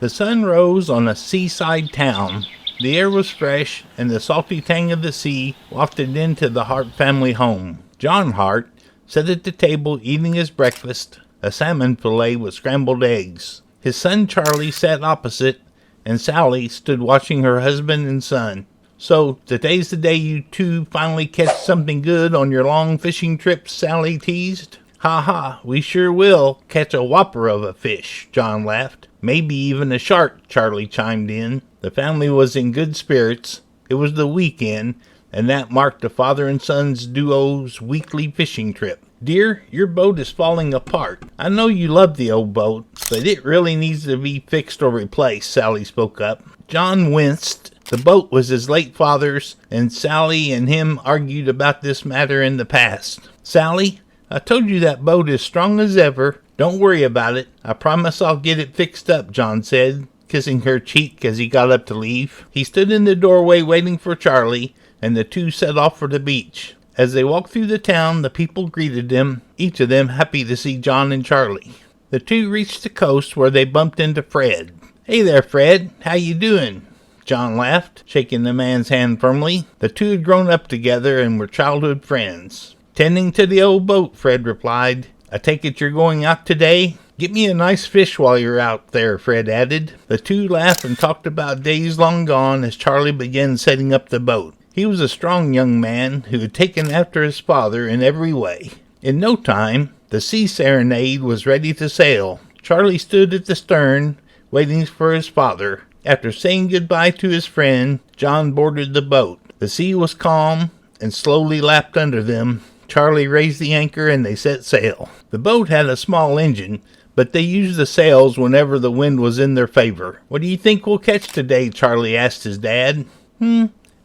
The sun rose on a seaside town. The air was fresh, and the salty tang of the sea wafted into the Hart family home. John Hart sat at the table eating his breakfast, a salmon fillet with scrambled eggs. His son Charlie sat opposite, and Sally stood watching her husband and son. "So, today's the day you two finally catch something good on your long fishing trips," Sally teased. "Ha ha, we sure will catch a whopper of a fish," John laughed. "Maybe even a shark," Charlie chimed in. The family was in good spirits. It was the weekend, and that marked the father and son's duo's weekly fishing trip. "Dear, your boat is falling apart. I know you love the old boat, but it really needs to be fixed or replaced," Sally spoke up. John winced. The boat was his late father's, and Sally and him argued about this matter in the past. "Sally, I told you that boat is strong as ever. Don't worry about it. I promise I'll get it fixed up," John said, kissing her cheek as he got up to leave. He stood in the doorway waiting for Charlie, and the two set off for the beach. As they walked through the town, the people greeted them, each of them happy to see John and Charlie. The two reached the coast where they bumped into Fred. "Hey there, Fred. How you doing?" John laughed, shaking the man's hand firmly. The two had grown up together and were childhood friends. "Tending to the old boat," Fred replied. "I take it you're going out today?" "Get me a nice fish while you're out there," Fred added. The two laughed and talked about days long gone as Charlie began setting up the boat. He was a strong young man who had taken after his father in every way. In no time, the Sea Serenade was ready to sail. Charlie stood at the stern, waiting for his father. After saying goodbye to his friend, John boarded the boat. The sea was calm and slowly lapped under them. Charlie raised the anchor and they set sail. The boat had a small engine, but they used the sails whenever the wind was in their favor. "What do you think we'll catch today?" Charlie asked his dad.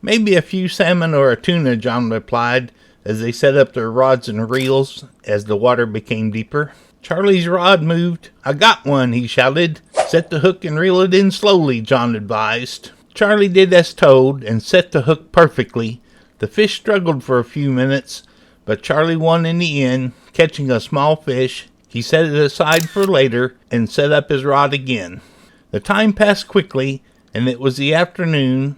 Maybe a few salmon or a tuna," John replied, as they set up their rods and reels as the water became deeper. Charlie's rod moved. "I got one," he shouted. "Set the hook and reel it in slowly," John advised. Charlie did as told and set the hook perfectly. The fish struggled for a few minutes, but Charlie won in the end, catching a small fish. He set it aside for later and set up his rod again. The time passed quickly, and it was the afternoon.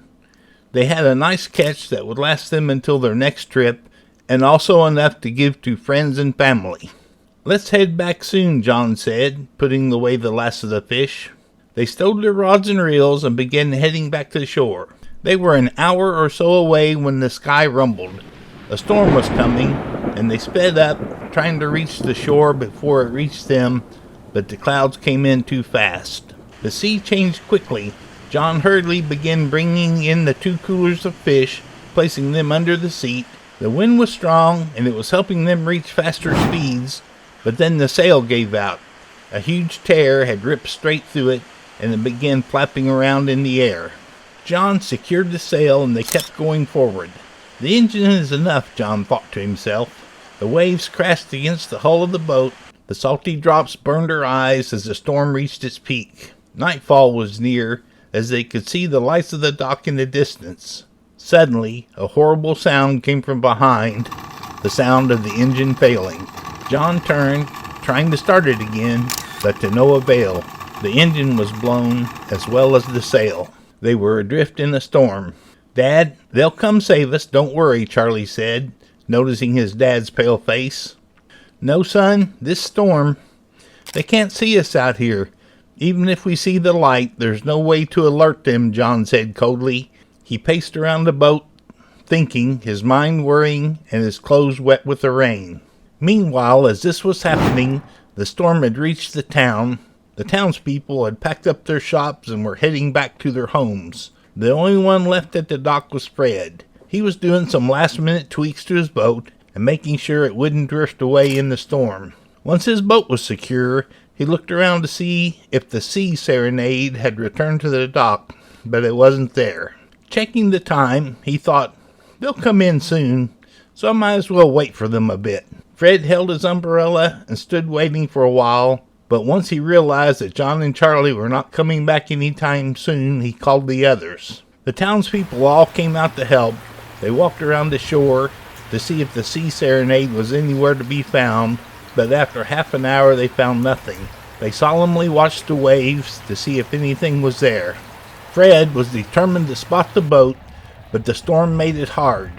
They had a nice catch that would last them until their next trip, and also enough to give to friends and family. "Let's head back soon," John said, putting away the last of the fish. They stowed their rods and reels and began heading back to the shore. They were an hour or so away when the sky rumbled. A storm was coming, and they sped up, trying to reach the shore before it reached them, but the clouds came in too fast. The sea changed quickly. John hurriedly began bringing in the 2 coolers of fish, placing them under the seat. The wind was strong, and it was helping them reach faster speeds, but then the sail gave out. A huge tear had ripped straight through it, and it began flapping around in the air. John secured the sail, and they kept going forward. "The engine is enough," John thought to himself. The waves crashed against the hull of the boat. The salty drops burned her eyes as the storm reached its peak. Nightfall was near, as they could see the lights of the dock in the distance. Suddenly, a horrible sound came from behind, the sound of the engine failing. John turned, trying to start it again, but to no avail. The engine was blown, as well as the sail. They were adrift in a storm. "Dad, they'll come save us, don't worry," Charlie said, noticing his dad's pale face. "No, son, this storm. They can't see us out here. Even if we see the light, there's no way to alert them," John said coldly. He paced around the boat, thinking, his mind worrying, and his clothes wet with the rain. Meanwhile, as this was happening, the storm had reached the town. The townspeople had packed up their shops and were heading back to their homes. The only one left at the dock was Fred. He was doing some last-minute tweaks to his boat and making sure it wouldn't drift away in the storm. Once his boat was secure, he looked around to see if the Sea Serenade had returned to the dock, but it wasn't there. Checking the time, he thought, "They'll come in soon, so I might as well wait for them a bit." Fred held his umbrella and stood waiting for a while, but once he realized that John and Charlie were not coming back any time soon, he called the others. The townspeople all came out to help. They walked around the shore to see if the Sea Serenade was anywhere to be found, but after half an hour they found nothing. They solemnly watched the waves to see if anything was there. Fred was determined to spot the boat, but the storm made it hard.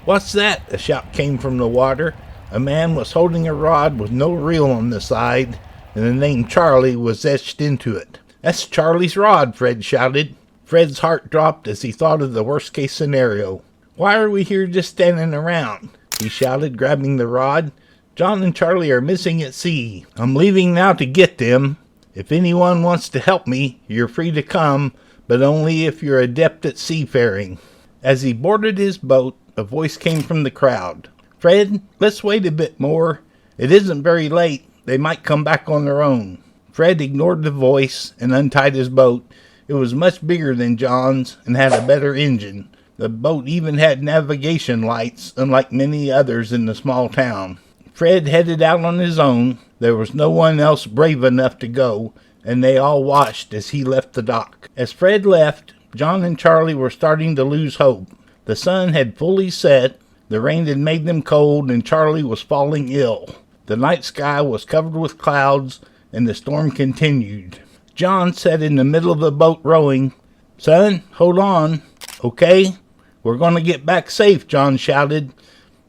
"What's that?" A shout came from the water. A man was holding a rod with no reel on the side, and the name Charlie was etched into it. "That's Charlie's rod," Fred shouted. Fred's heart dropped as he thought of the worst-case scenario. "Why are we here just standing around?" he shouted, grabbing the rod. "John and Charlie are missing at sea. I'm leaving now to get them. If anyone wants to help me, you're free to come, but only if you're adept at seafaring." As he boarded his boat, a voice came from the crowd. "Fred, let's wait a bit more. It isn't very late. They might come back on their own." Fred ignored the voice and untied his boat. It was much bigger than John's and had a better engine. The boat even had navigation lights, unlike many others in the small town. Fred headed out on his own. There was no one else brave enough to go, and they all watched as he left the dock. As Fred left, John and Charlie were starting to lose hope. The sun had fully set, the rain had made them cold, and Charlie was falling ill. The night sky was covered with clouds, and the storm continued. John sat in the middle of the boat rowing. "Son, hold on. Okay? We're going to get back safe," John shouted.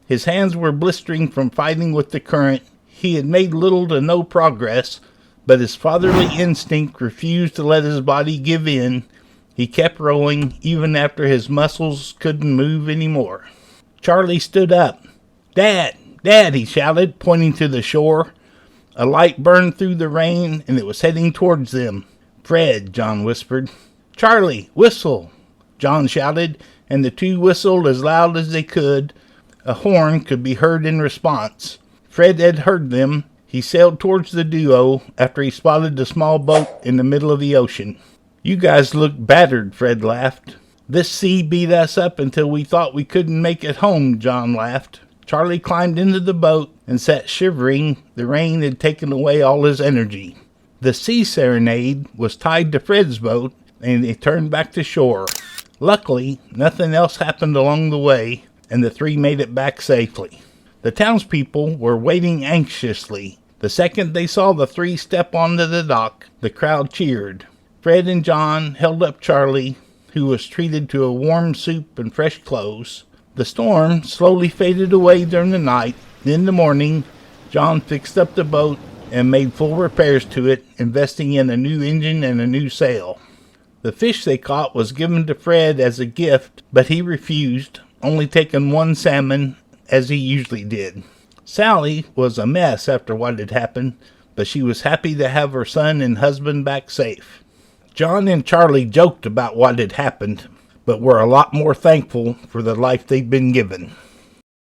His hands were blistering from fighting with the current. He had made little to no progress, but his fatherly instinct refused to let his body give in. He kept rowing, even after his muscles couldn't move anymore. Charlie stood up. "Dad! Dad!" he shouted, pointing to the shore. A light burned through the rain, and it was heading towards them. "Fred," John whispered. "Charlie, whistle!" John shouted, and the two whistled as loud as they could. A horn could be heard in response. Fred had heard them. He sailed towards the duo after he spotted the small boat in the middle of the ocean. "You guys look battered," Fred laughed. "This sea beat us up until we thought we couldn't make it home," John laughed. Charlie climbed into the boat and sat shivering. The rain had taken away all his energy. The Sea Serenade was tied to Fred's boat, and they turned back to shore. Luckily, nothing else happened along the way, and the three made it back safely. The townspeople were waiting anxiously. The second they saw the three step onto the dock, the crowd cheered. Fred and John held up Charlie, who was treated to a warm soup and fresh clothes. The storm slowly faded away during the night. In the morning, John fixed up the boat and made full repairs to it, investing in a new engine and a new sail. The fish they caught was given to Fred as a gift, but he refused, only taking one salmon, as he usually did. Sally was a mess after what had happened, but she was happy to have her son and husband back safe. John and Charlie joked about what had happened, but were a lot more thankful for the life they'd been given.